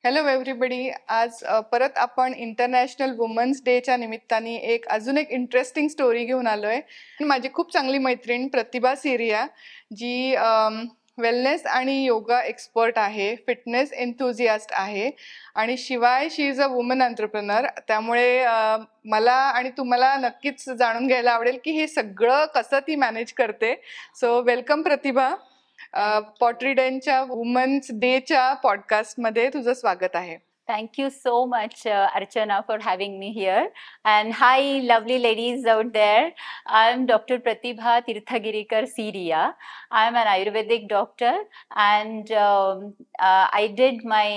Hello everybody. आज परत आपण इंटरनॅशनल वुमन्स डेच्या निमित्ताने अजून एक इंटरेस्टिंग स्टोरी घेऊन आलोय. माझी खूप चांगली मैत्रीण प्रतिभा सिरिया, जी वेलनेस आणि योगा एक्सपर्ट आहे, फिटनेस एन्थुझियास्ट आहे आणि शिवाय शी इज अ वुमन एंटरप्रेनर. त्यामुळे मला आणि तुम्हाला नक्कीच जाणून घ्यायला आवडेल की हे सगळं कसं ती मॅनेज करते. सो वेलकम प्रतिभा. पॉटरी डेनच्या वुमन्स डेच्या पॉडकास्टमध्ये तुझं स्वागत आहे. Thank you so much, Archana, for having me here. And hi, lovely ladies out there. I'm Dr. Pratibha Tirthagirikar Siria. I'm an Ayurvedic doctor, and I did my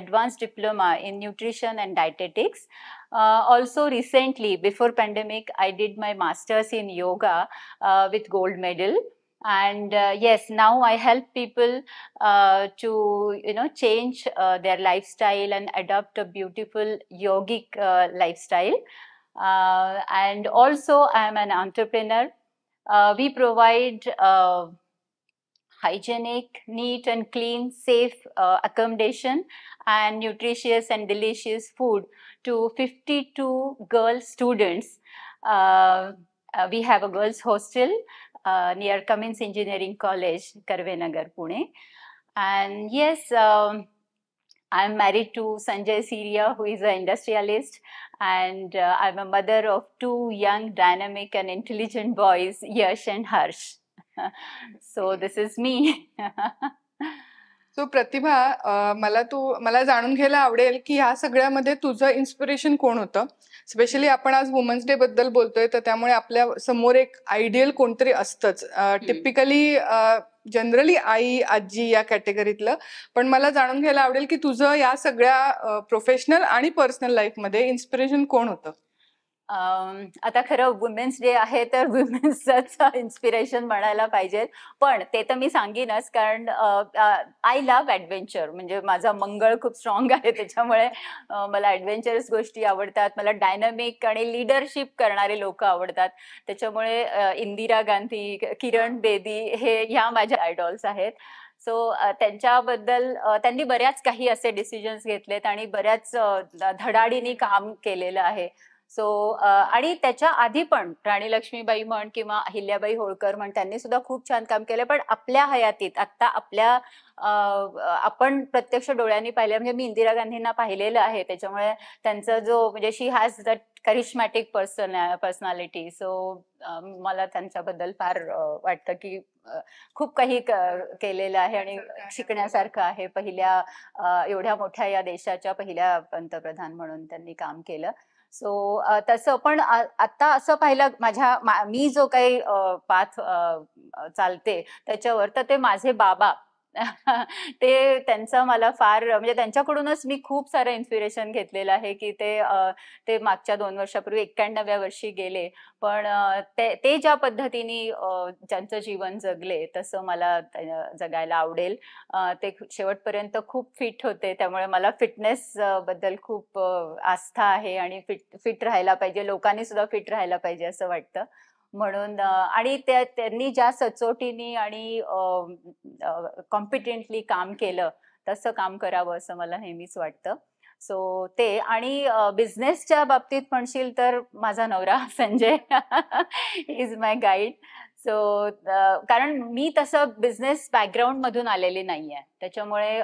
advanced diploma in nutrition and dietetics. Also, recently, before pandemic, I did my master's in yoga with gold medal. And yes, now I help people to change their lifestyle and adopt a beautiful yogic lifestyle. And also I am an entrepreneur. We provide hygienic, neat and clean, safe accommodation and nutritious and delicious food to 52 girl students. We have a girls hostel near Cummins Engineering College, Karvenagar, Pune. And yes, I'm married to Sanjay Siria, who is an industrialist, and I'm a mother of 2 young, dynamic and intelligent boys, Yash and Harsh. So this is me. So Pratibha, मला जाणून घ्यायला आवडेल की ह्या सगळ्यामध्ये तुझं inspiration कोण होतं. स्पेशली आपण आज वुमन्स डे बद्दल बोलतोय, तर त्यामुळे आपल्या समोर एक आयडियल कोणतरी असतंच. टिपिकली जनरली आई, आजी या कॅटेगरीतलं. पण मला जाणून घ्यायला आवडेल की तुझं या सगळ्या प्रोफेशनल आणि पर्सनल लाईफमध्ये इन्स्पिरेशन कोण होतं. आता खरं वुमेन्स डे आहे तर वुमेन्सच इन्स्पिरेशन म्हणायला पाहिजे, पण ते तर मी सांगेनच, कारण आय लव्ह ॲडव्हेंचर. म्हणजे माझा मंगळ खूप स्ट्रॉंग आहे, त्याच्यामुळे मला ॲडव्हेंचरस गोष्टी आवडतात. मला डायनॅमिक आणि लिडरशिप करणारे लोक आवडतात. त्याच्यामुळे इंदिरा गांधी, किरण बेदी हे ह्या माझ्या आयडॉल्स आहेत. सो त्यांच्याबद्दल त्यांनी बऱ्याच काही असे डिसिजन्स घेतलेत आणि बऱ्याच धडाडीने काम केलेलं आहे. सो आणि त्याच्या आधी पण राणी लक्ष्मीबाई म्हण किंवा अहिल्याबाई होळकर म्हण, त्यांनी सुद्धा खूप छान काम केलं. पण आपल्या हयातीत आता आपण प्रत्यक्ष डोळ्यांनी पाहिलं, म्हणजे मी इंदिरा गांधींना पाहिलेलं आहे, त्याच्यामुळे त्यांचा जो म्हणजे शी हॅज दॅट करिश्मॅटिक पर्सनॅलिटी. सो मला त्यांच्याबद्दल फार वाटतं की खूप काही केलेलं आहे आणि शिकण्यासारखं आहे. एवढ्या मोठ्या या देशाच्या पहिल्या पंतप्रधान म्हणून त्यांनी काम केलं. सो तसं पण आता असं पाहिलं, मी जो काही पाथ चालते त्याच्यावर, तर ते माझे बाबा ते त्यांचं मला फार म्हणजे त्यांच्याकडूनच मी खूप सारं इन्स्पिरेशन घेतलेलं आहे की ते मागच्या 2 वर्षापूर्वी 91व्या वर्षी गेले. पण ते ज्या पद्धतीने ज्यांचं जीवन जगले तसं मला जगायला आवडेल. ते शेवटपर्यंत खूप फिट होते, त्यामुळे मला फिटनेस बद्दल खूप आस्था आहे आणि फिट राहायला पाहिजे, लोकांनी सुद्धा फिट राहायला पाहिजे असं वाटतं. म्हणून आणि त्यांनी ज्या सचोटीने आणि कॉम्पिटेंटली काम केलं तसं काम करावं असं मला नेहमीच वाटतं. सो ते आणि बिझनेसच्या बाबतीत म्हणशील तर माझा नवरा Sanjay is my guide. So कारण मी तसं बिझनेस बॅकग्राऊंड मधून आलेली नाहीये, त्याच्यामुळे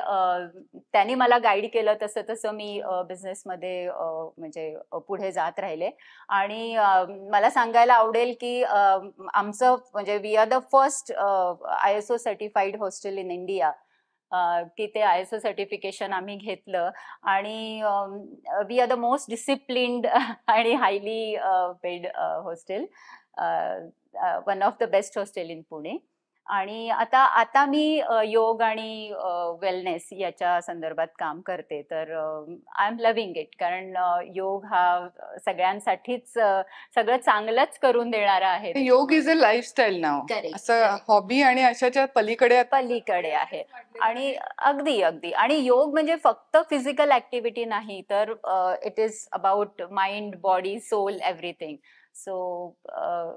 त्यांनी मला गाईड केलं तसं तसं मी बिझनेसमध्ये म्हणजे पुढे जात राहिले. आणि मला सांगायला आवडेल की आमचं म्हणजे we are the first ISO certified hostel in India, की ते ISO सर्टिफिकेशन आम्ही घेतलं. आणि we are the most disciplined आणि highly paid hostel, one of the best hostel in Pune. आणि आता मी योग आणि वेलनेस याच्या संदर्भात काम करते. तर आय एम लव्हिंग इट, कारण योग हा सगळ्यांसाठीच सगळं चांगलंच करून देणारा आहे. योग इज अ लाईफस्टाईल नाव, असं हॉबी आणि अशाच्या पलीकडे आहे. आणि अगदी आणि योग म्हणजे फक्त फिजिकल ऍक्टिव्हिटी नाही, तर it is about mind, body, soul, everything. So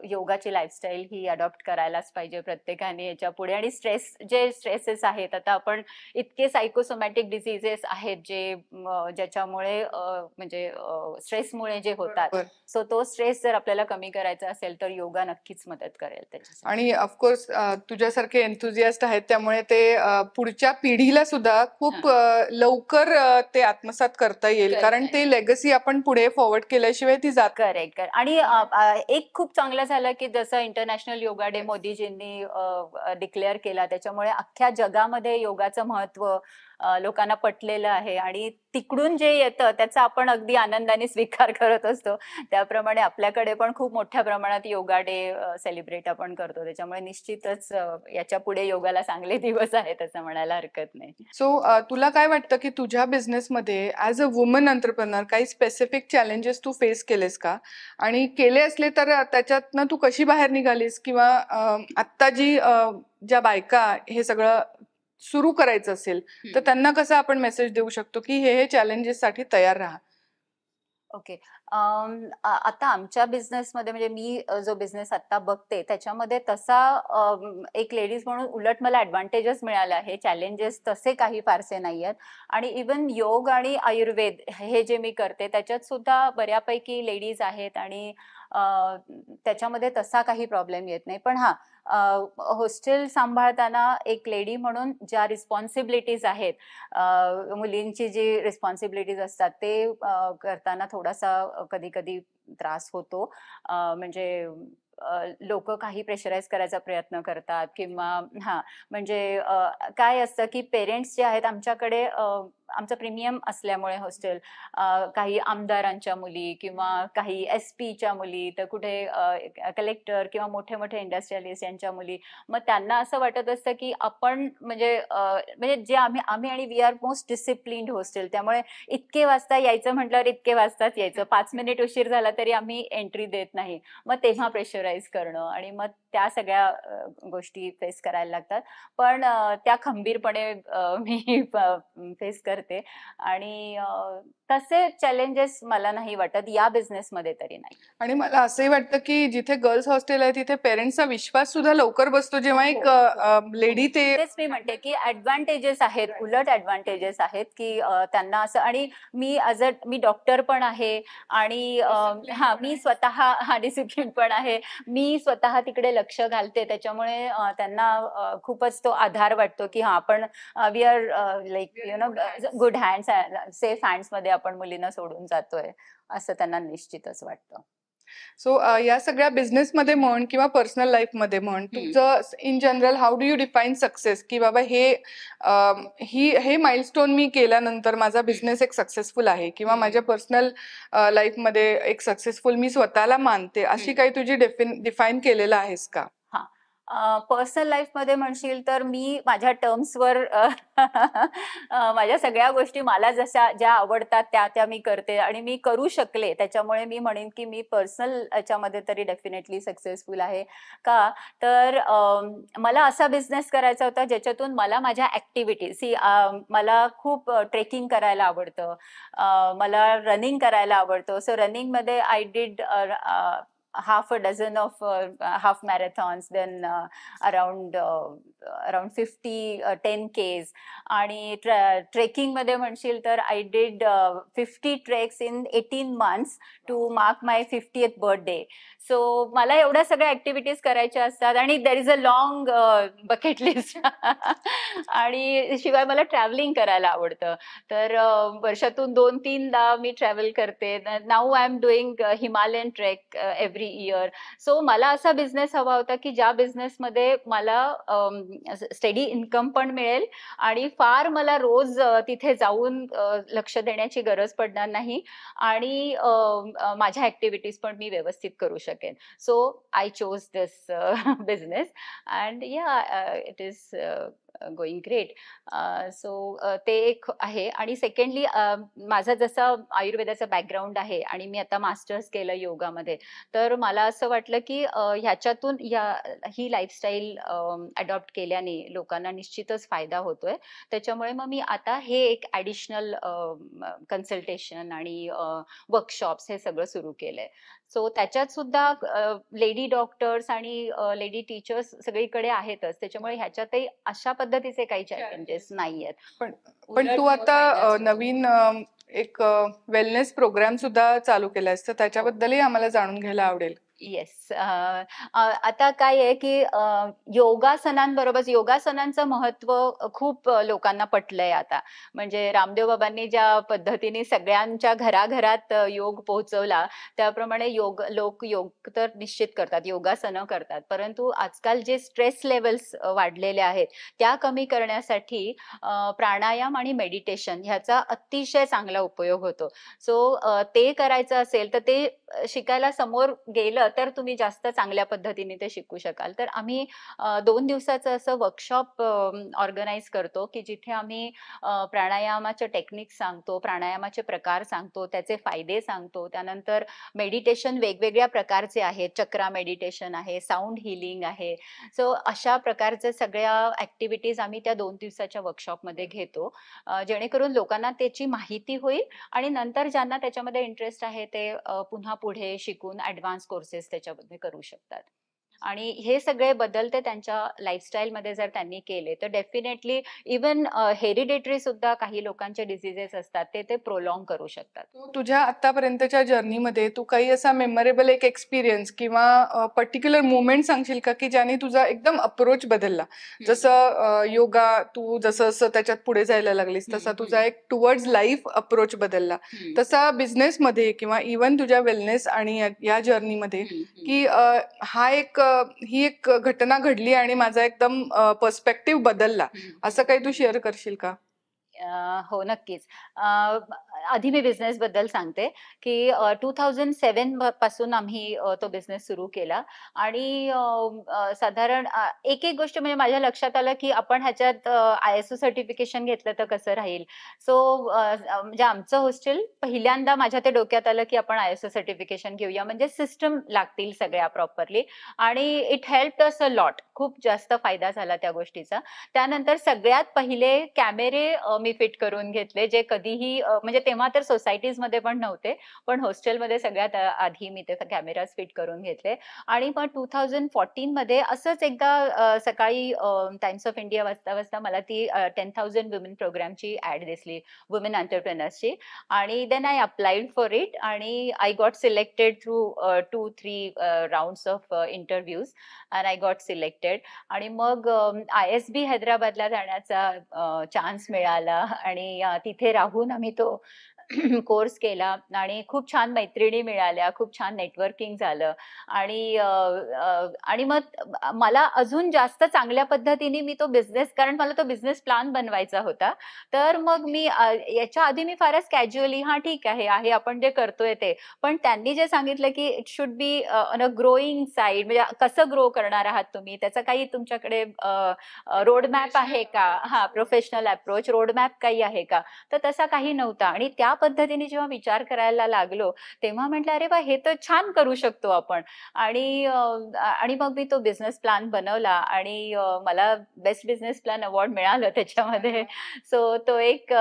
योगाची लाईफस्टाईल ही अडॉप्ट करायलाच पाहिजे प्रत्येकाने याच्या पुढे. आणि जे स्ट्रेसेस आहेत, आता आपण इतके सायकोसोमॅटिक डिसीजेस आहेत ज्याच्यामुळे म्हणजे स्ट्रेसमुळे जे होतात. बरोबर. सो तो स्ट्रेस जर आपल्याला कमी करायचा असेल तर योगा नक्कीच मदत करेल त्याच्यासाठी. आणि ऑफकोर्स तुझ्यासारखे एन्थुझियास्ट आहेत, त्यामुळे ते पुढच्या पिढीला सुद्धा खूप लवकर ते आत्मसात करता येईल, करता कारण ते लेगसी आपण पुढे फॉरवर्ड केल्याशिवाय ती जात नाही. करेक्ट. आणि एक खूप चांगलं झालं की जसं इंटरनॅशनल योगा डे मोदीजींनी डिक्लेअर केला, त्याच्यामुळे अख्ख्या जगामध्ये योगाचं महत्व लोकांना पटलेलं आहे. आणि तिकडून जे येतं त्याचा आपण अगदी आनंदाने स्वीकार करत असतो. त्याप्रमाणे आपल्याकडे पण खूप मोठ्या प्रमाणात योगा डे सेलिब्रेट आपण करतो. त्याच्यामुळे निश्चितच याच्या पुढे योगाला चांगले दिवस आहेत असं म्हणायला हरकत नाही. सो तुला काय वाटतं की तुझ्या बिझनेसमध्ये ॲज अ वुमन एंटरप्रेनर काही स्पेसिफिक चॅलेंजेस तू फेस केलेस का? आणि केले असले तर त्याच्यातनं तू कशी बाहेर निघालीस? किंवा आत्ता ज्या बायका हे सगळं सुरू करायचं असेल, तर त्यांना कसं आपण मेसेज देऊ शकतो की हे चॅलेंजेससाठी तयार राहा? ओके. आता आमच्या बिझनेसमध्ये म्हणजे मी जो बिझनेस आता बघते त्याच्यामध्ये तसा एक लेडीज म्हणून उलट मला ॲडव्हान्टेजेस मिळाले आहे. चॅलेंजेस तसे काही फारसे नाही आहेत. आणि इवन योग आणि आयुर्वेद हे जे मी करते त्याच्यात सुद्धा बऱ्यापैकी लेडीज आहेत. आणि त्याच्यामध्ये तसा काही प्रॉब्लेम येत नाही. पण हां, हॉस्टेल सांभाळताना एक लेडी म्हणून ज्या रिस्पॉन्सिबिलिटीज आहेत, मुलींची जी रिस्पॉन्सिबिलिटीज असतात ते करताना थोडासा कधी-कधी त्रास होतो. म्हणजे लोक काही प्रेशराईज करायचा प्रयत्न करतात किंवा हां, म्हणजे काय असतं की पेरेंट्स जे आहेत आमच्याकडे, आमचं प्रीमियम असल्यामुळे हॉस्टेल, काही आमदारांच्या मुली किंवा काही SP च्या मुली, तर कुठे कलेक्टर किंवा मोठे-मोठे इंडस्ट्रियलिस्ट यांच्या मुली. मग त्यांना असं वाटत असतं की आपण म्हणजे जे आम्ही आणि we are most disciplined hostel. त्यामुळे इतके वाजता यायचं म्हटल्यावर इतके वाजताच यायचं. 5 मिनिट उशीर झाला तरी आम्ही एंट्री देत नाही. मग तेव्हा प्रेशराईज करणं आणि मग त्या सगळ्या गोष्टी फेस करायला लागतात. पण त्या खंबीरपणे मी फेस करते. आणि तसे चॅलेंजेस मला नाही वाटत या बिझनेसमध्ये तरी नाही. आणि मला असंही वाटतं की जिथे गर्ल्स हॉस्टेल आहे तिथे पेरेंट्सचा विश्वास सुद्धा लवकर बसतो, जेव्हा एक लेडी ते तेच मी म्हणते की ऍडव्हान्टेजेस आहेत, उलट ऍडव्हान्टेजेस आहेत की त्यांना असं. आणि मी डॉक्टर पण आहे आणि हा मी स्वतः डिसिप्लिन पण आहे. मी स्वतः तिकडे लक्ष घालते. त्याच्यामुळे त्यांना खूपच तो आधार वाटतो की हा आपण we are like good hands, safe hands मध्ये आपण मुलींना सोडून जातोय असं त्यांना निश्चितच वाटतं. सो या सगळ्या बिझनेसमध्ये म्हण किंवा पर्सनल लाईफमध्ये म्हण, तुझं in general how do you define success? की बाबा हे माइलस्टोन मी केल्यानंतर माझा बिझनेस एक सक्सेसफुल आहे, किंवा माझ्या पर्सनल लाईफमध्ये एक सक्सेसफुल मी स्वतःला मानते, अशी काही तुझी डिफाईन केलेलं आहेस का? पर्सनल लाईफमध्ये म्हणशील तर मी माझ्या टर्म्सवर माझ्या सगळ्या गोष्टी मला ज्या आवडतात त्या मी करते आणि मी करू शकले. त्याच्यामुळे मी म्हणेन की मी पर्सनल याच्यामध्ये तरी डेफिनेटली सक्सेसफुल आहे. का तर मला असा बिझनेस करायचा होता ज्याच्यातून मला माझ्या ॲक्टिव्हिटीज मला खूप ट्रेकिंग करायला आवडतं. मला रनिंग करायला आवडतं. सो रनिंगमध्ये I did half a dozen of half marathons, then around 50 10Ks. आणि ट्रेकिंग मध्ये म्हणशील तर I did 50 treks in 18 months to mark my 50th birthday. So मला एवढ्या सगळ्या ऍक्टिव्हिटीज करायच्या असतात आणि there is a long bucket list. आणि शिवाय मला ट्रॅव्हलिंग करायला आवडतं. तर वर्षातून 2-3दा मी ट्रॅव्हल करते. Now I am doing Himalayan trek every year. So मला असा बिझनेस हवा होता की ज्या बिझनेसमध्ये मला स्टेडी इन्कम पण मिळेल आणि फार मला रोज तिथे जाऊन लक्ष देण्याची गरज पडणार नाही आणि माझ्या ऍक्टिव्हिटीज पण मी व्यवस्थित करू शकेन. So I chose this business and it is going great. So ते एक आहे. आणि सेकंडली माझा जसा आयुर्वेदाचा बॅकग्राऊंड आहे आणि मी आता मास्टर्स केलं योगामध्ये, तर मला असं वाटलं की ह्याच्यातून ही लाईफस्टाईल अडॉप्ट केल्याने लोकांना निश्चितच फायदा होतोय. त्याच्यामुळे मग मी आता हे एक ॲडिशनल कन्सल्टेशन आणि वर्कशॉप्स हे सगळं सुरू केलंय. सो त्याच्यात सुद्धा लेडी डॉक्टर्स आणि लेडी टीचर्स सगळीकडे आहेतच. त्याच्यामुळे ह्याच्यातही अशा पद्धतीचे काही चॅलेंजेस नाहीयेत. पण उलट तू मग आता फायदाच होतो. नवीन एक वेलनेस प्रोग्राम सुद्धा चालू केलायस, तर त्याच्याबद्दलही आम्हाला जाणून घ्यायला आवडेल. येस. आता काय आहे की योगासनांचं महत्व खूप लोकांना पटलंय आता. म्हणजे रामदेव बाबांनी ज्या पद्धतीने सगळ्यांच्या घराघरात योग पोहोचवला, त्याप्रमाणे लोक योग तर निश्चित करतात, योगासनं करतात. परंतु आजकाल जे स्ट्रेस लेवल्स वाढलेले आहेत, त्या कमी करण्यासाठी प्राणायाम आणि मेडिटेशन ह्याचा अतिशय चांगला उपयोग होतो. सो ते करायचं असेल तर ते शिकायला समोर गेलं तर तुम्ही जास्त चांगल्या पद्धतीने ते शिकू शकाल. तर आम्ही 2 दिवसाचं असं वर्कशॉप ऑर्गनाइज करतो, की जिथे आम्ही प्राणायामाचे टेक्निक्स सांगतो, प्राणायामाचे प्रकार सांगतो, त्याचे फायदे सांगतो. त्यानंतर मेडिटेशन वेगवेगळ्या प्रकारचे आहेत. चक्रा मेडिटेशन आहे, साउंड हीलिंग आहे. सो अशा प्रकारच्या सगळ्या ॲक्टिव्हिटीज आम्ही त्या 2 दिवसाच्या वर्कशॉपमध्ये घेतो. जेणेकरून लोकांना त्याची माहिती होईल आणि नंतर ज्यांना त्याच्यामध्ये इंटरेस्ट आहे ते पुन्हा पुढे शिकून ॲडव्हान्स कोर्सेस त्याच्यामध्ये करू शकतात. आणि हे सगळे बदल ते त्यांच्या लाईफस्टाईलमध्ये जर त्यांनी केले तर डेफिनेटली इवन हेरिडेटरी सुद्धा काही लोकांचे डिसीजेस असतात ते प्रोलॉंग करू शकतात. तुझ्या आतापर्यंतच्या जर्नीमध्ये तू काही असा मेमोरेबल एक एक्सपिरियन्स किंवा पर्टिक्युलर मुवमेंट सांगशील का, की ज्याने तुझा एकदम अप्रोच बदलला? जसं योगा, तू जसं जसं त्याच्यात पुढे जायला लागलीस तसा तुझा एक टुवर्ड्स लाईफ अप्रोच बदलला. तसा बिझनेसमध्ये किंवा इवन तुझ्या वेलनेस आणि या जर्नीमध्ये, की ही एक घटना घडली आणि माझा एकदम पर्स्पेक्टिव्ह बदलला, असं काही तू शेअर करशील का? हो, नक्कीच. आधी मी बिझनेस बद्दल सांगते, की 2007 पासून आम्ही तो बिझनेस सुरू केला आणि साधारण एक गोष्ट म्हणजे माझ्या लक्षात आलं, की आपण ह्याच्यात ISO सर्टिफिकेशन घेतलं तर कसं राहील. सो म्हणजे आमचं हॉस्टेल पहिल्यांदा माझ्या ते डोक्यात आलं, की आपण ISO सर्टिफिकेशन घेऊया, म्हणजे सिस्टम लागतील सगळ्या प्रॉपरली आणि it helped us a lot. खूप जास्त फायदा झाला त्या गोष्टीचा. त्यानंतर सगळ्यात पहिले कॅमेरे मी फिट करून घेतले, जे कधीही म्हणजे तेव्हा तर सोसायटीजमध्ये पण नव्हते, पण हॉस्टेलमध्ये सगळ्यात आधी मी ते कॅमेराज फिट करून घेतले. आणि मग 2014 मध्ये असंच एकदा सकाळी टाइम्स ऑफ इंडिया वाचता वाचता मला ती 10,000 वुमेन प्रोग्रामची ऍड दिसली, वुमेन एंटरप्रेनर्सची. आणि then I applied for it आणि I got selected through 2-3 rounds of interviews and I got selected. आणि मग ISB हैदराबादला जाण्याचा चान्स मिळाला आणि तिथे राहून आम्ही तो कोर्स केला आणि खूप छान मैत्रिणी मिळाल्या, खूप छान नेटवर्किंग झालं आणि मग मला अजून जास्त चांगल्या पद्धतीने मी तो बिझनेस, कारण मला तो बिझनेस प्लॅन बनवायचा होता. तर मग मी याच्या आधी मी फारच कॅज्युअली ठीक आहे आपण जे करतोय ते, पण त्यांनी जे सांगितलं की it should be on a growing side, म्हणजे कसं ग्रो करणार आहात तुम्ही, त्याचा काही तुमच्याकडे रोड मॅप आहे का, प्रोफेशनल अप्रोच रोड मॅप काही आहे का, तर तसा काही नव्हता. आणि त्या पद्धतीने जेव्हा विचार करायला लागलो तेव्हा म्हटलं अरे वा, हे तर छान करू शकतो आपण. आणि मग मी तो बिझनेस प्लॅन बनवला आणि मला बेस्ट बिझनेस प्लॅन अवॉर्ड मिळालं त्याच्यामध्ये. सो तो एक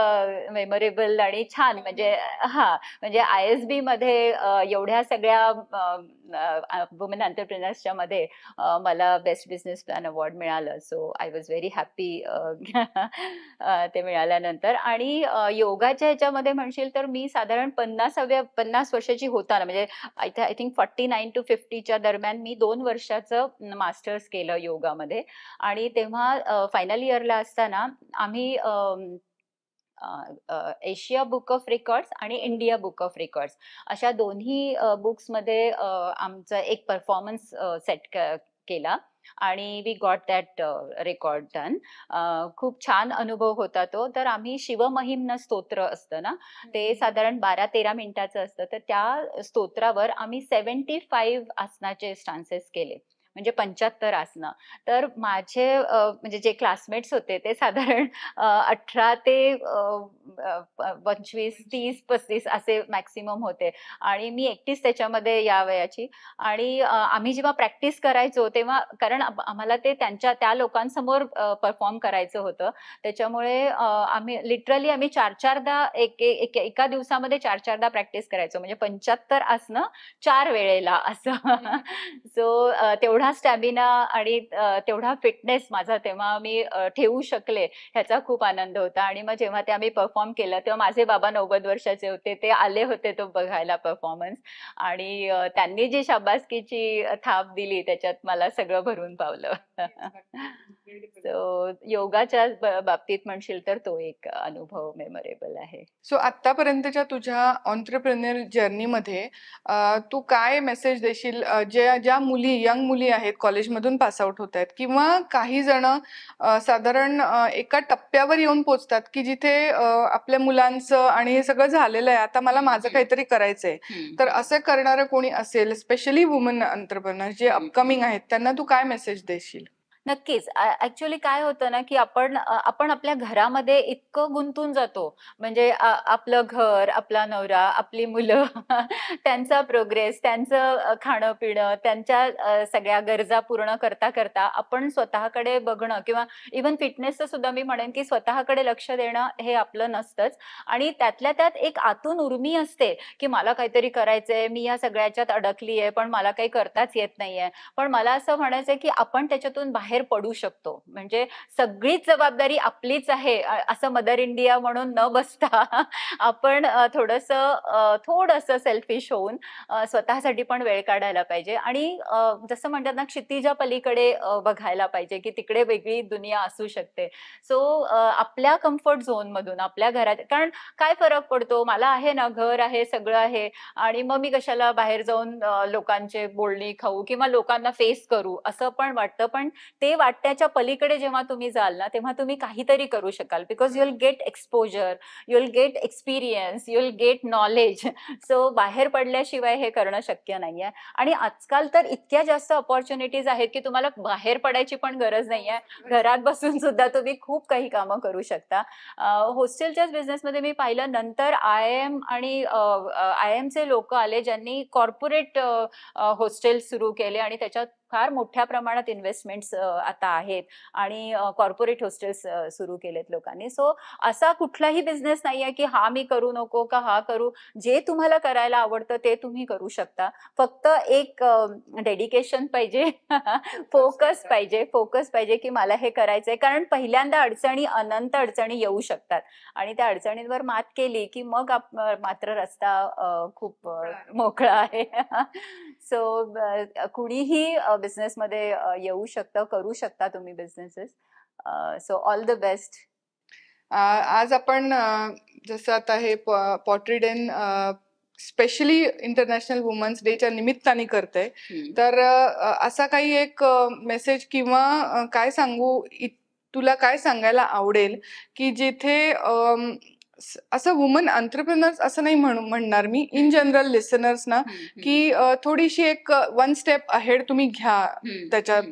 मेमोरेबल आणि छान, म्हणजे म्हणजे ISB मध्ये एवढ्या सगळ्या वुमेन एंटरप्रेनर्सच्या मध्ये मला बेस्ट बिझनेस प्लॅन अवॉर्ड मिळालं. So I was very happy ते मिळाल्यानंतर. आणि योगाच्या ह्याच्यामध्ये म्हणशील तर मी साधारण 50 वर्षाची होताना, म्हणजे आय थिंक 49 to 50च्या दरम्यान मी 2 वर्षाचं मास्टर्स केलं योगामध्ये. आणि तेव्हा फायनल इयरला असताना आम्ही एशिया बुक ऑफ रेकॉर्ड्स आणि इंडिया बुक ऑफ रेकॉर्ड्स अशा दोन्ही बुक्समध्ये आमचा एक परफॉर्मन्स सेट केला आणि we got that record done. खूप छान अनुभव होता तो. तर आम्ही शिवमहिम्न स्तोत्र असतं ना, ते साधारण 12-13 मिनिटाचं असतं, तर त्या स्तोत्रावर आम्ही 75 आसनाचे स्टान्सेस केले. म्हणजे 75 आसनं. तर माझे म्हणजे जे क्लासमेट्स होते ते साधारण 18 ते 25, 30, 35 असे मॅक्सिमम होते आणि मी एकटीच त्याच्यामध्ये या वयाची. आणि आम्ही जेव्हा प्रॅक्टिस करायचो तेव्हा कारण आम्हाला ते त्या लोकांसमोर परफॉर्म करायचं होतं. त्याच्यामुळे आम्ही 4-4दा एका दिवसामध्ये 4-4दा प्रॅक्टिस करायचो. म्हणजे 75 आसनं 4 वेळेला असं. सो तेवढा स्टॅमिना आणि तेवढा फिटनेस माझा तेव्हा मी ठेवू शकले ह्याचा खूप आनंद होता. आणि मग जेव्हा ते आम्ही परफॉर्म केलं तेव्हा माझे बाबा 90 वर्षाचे होते. ते आले होते तो बघायला परफॉर्मन्स आणि त्यांनी जी शाबासकीची थाप दिली त्याच्यात मला सगळं भरून पावलं. सो योगाच्या बाबतीत म्हणशील तर तो एक अनुभव मेमोरेबल आहे. सो आतापर्यंतच्या तुझ्या एंटरप्रेन्योर जर्नीमध्ये तू काय मेसेज देशील ज्या यंग मुली आहेत कॉलेजमधून पास आउट होत आहेत किंवा काही जण साधारण एका टप्प्यावर येऊन पोचतात की जिथे आपल्या मुलांचं आणि हे सगळं झालेलं आहे, आता मला माझं काहीतरी करायचंय, तर असं करणारं कोणी असेल, स्पेशली वुमन एंटरप्रेन्योर जे अपकमिंग आहेत, त्यांना तू काय मेसेज देशील? नक्कीच. ऍक्च्युअली काय होतं ना, की आपण आपल्या घरामध्ये इतकं गुंतून जातो. म्हणजे आपलं घर, आपला नवरा, आपली मुलं, त्यांचा प्रोग्रेस, त्यांचं खाणं-पिणं, त्यांच्या सगळ्या गरजा पूर्ण करता आपण स्वतःकडे बघणं किंवा इव्हन फिटनेसचं सुद्धा मी म्हणेन, की स्वतःकडे लक्ष देणं हे आपलं नसतंच. आणि त्यातल्या त्यात एक आतून उर्मी असते, की मला काहीतरी करायचंय, मी या सगळ्याच्यात अडकलीये, पण मला काही करताच येत नाहीये. पण मला असं म्हणायचंय, की आपण त्याच्यातून बाहेर पडू शकतो. म्हणजे सगळीच जबाबदारी आपलीच आहे असं मदर इंडिया म्हणून न बसता आपण थोडंसं सेल्फिश होऊन स्वतःसाठी पण वेळ काढायला पाहिजे. आणि जसं म्हणतात ना, क्षितिजा पलीकडे बघायला पाहिजे, की तिकडे वेगळी दुनिया असू शकते. सो आपल्या कम्फर्ट झोन मधून आपल्या घरात, कारण काय फरक पडतो, मला आहे ना, घर आहे, सगळं आहे, आणि मग मी कशाला बाहेर जाऊन लोकांचे बोलणी खाऊ किंवा लोकांना फेस करू असं पण वाटतं. पण ते वाटण्याच्या पलीकडे जेव्हा तुम्ही जाल ना, तेव्हा तुम्ही काहीतरी करू शकाल. Because you will get exposure, you will get experience, you will get knowledge. So बाहेर पडल्याशिवाय हे करणं शक्य नाहीये. आणि आजकाल तर इतक्या जास्त अपॉर्च्युनिटीज आहेत की तुम्हाला बाहेर पडायची पण गरज नाहीये. घरात बसून सुद्धा तुम्ही खूप काही कामं करू शकता. हॉस्टेलच्याच बिझनेसमध्ये मी पाहिलं, नंतर IIMचे लोक आले ज्यांनी कॉर्पोरेट हॉस्टेल सुरू केले आणि त्याच्यात फार मोठ्या प्रमाणात इन्व्हेस्टमेंट्स आता आहेत आणि कॉर्पोरेट हॉस्टेल्स सुरू केलेत लोकांनी. सो असा कुठलाही बिझनेस नाहीये की हा मी करू नको का हा करू. जे तुम्हाला करायला आवडतं ते तुम्ही करू शकता. फक्त एक डेडिकेशन पाहिजे, फोकस पाहिजे की मला हे करायचंय. कारण पहिल्यांदा अनंत अडचणी येऊ शकतात आणि त्या अडचणींवर मात केली की मग मात्र रस्ता खूप मोकळा आहे. सो कुणीही बिझनेसमध्ये येऊ शकतं, करू शकता तुम्ही businesses. So all the best. आज आपण जसं आता हे pottery den specially international women's डेच्या निमित्ताने करते, तर असा काही एक मेसेज किंवा काय सांगू, तुला काय सांगायला आवडेल की जिथे असं वुमन एंटरप्रेन्योर्स असं नाही म्हणणार मी, इन जनरल लिसनर्स ना, की थोडीशी एक 1 स्टेप अहेड तुम्ही घ्या त्याच्यात,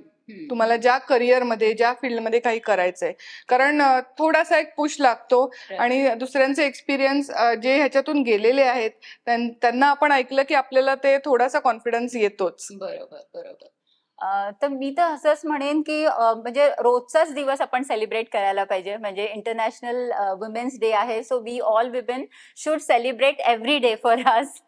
तुम्हाला ज्या करिअरमध्ये, ज्या फील्डमध्ये काही करायचंय. कारण थोडासा एक पुश लागतो आणि दुसऱ्यांचे एक्सपिरियन्स जे ह्याच्यातून गेलेले आहेत त्यांना आपण ऐकलं की आपल्याला ते थोडासा कॉन्फिडन्स येतोच. बरोबर. तर मी तर असंच म्हणेन की म्हणजे रोजचाच दिवस आपण सेलिब्रेट करायला पाहिजे. म्हणजे इंटरनॅशनल वुमेन्स डे आहे. So we all women should celebrate every day for us.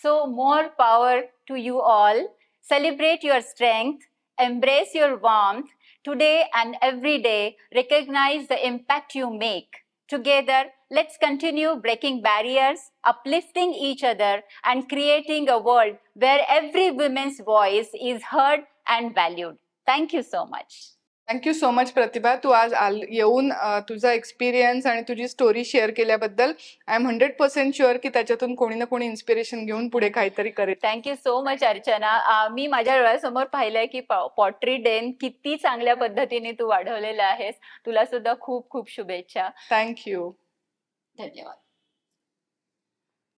So more power to you all. Celebrate your strength, embrace your warmth. Today and every day, recognize the impact you make. Together, let's continue breaking barriers, uplifting each other, and creating a world where every woman's voice is heard and valued. Thank you so much. Thank you so much Pratibha. तू आज येऊन तुझा experience आणि तुझी story share केल्याबद्दल I am 100% sure की त्याच्यातून कोणी ना कोणी इन्स्पिरेशन घेऊन पुढे काहीतरी करेल. Thank you so much Archana. मी माझ्या डोळ्यासमोर पाहिलंय की पॉटरी डेन किती चांगल्या पद्धतीने तू वाढवलेलं आहेस. तुला सुद्धा खूप खूप शुभेच्छा. थँक्यू. धन्यवाद.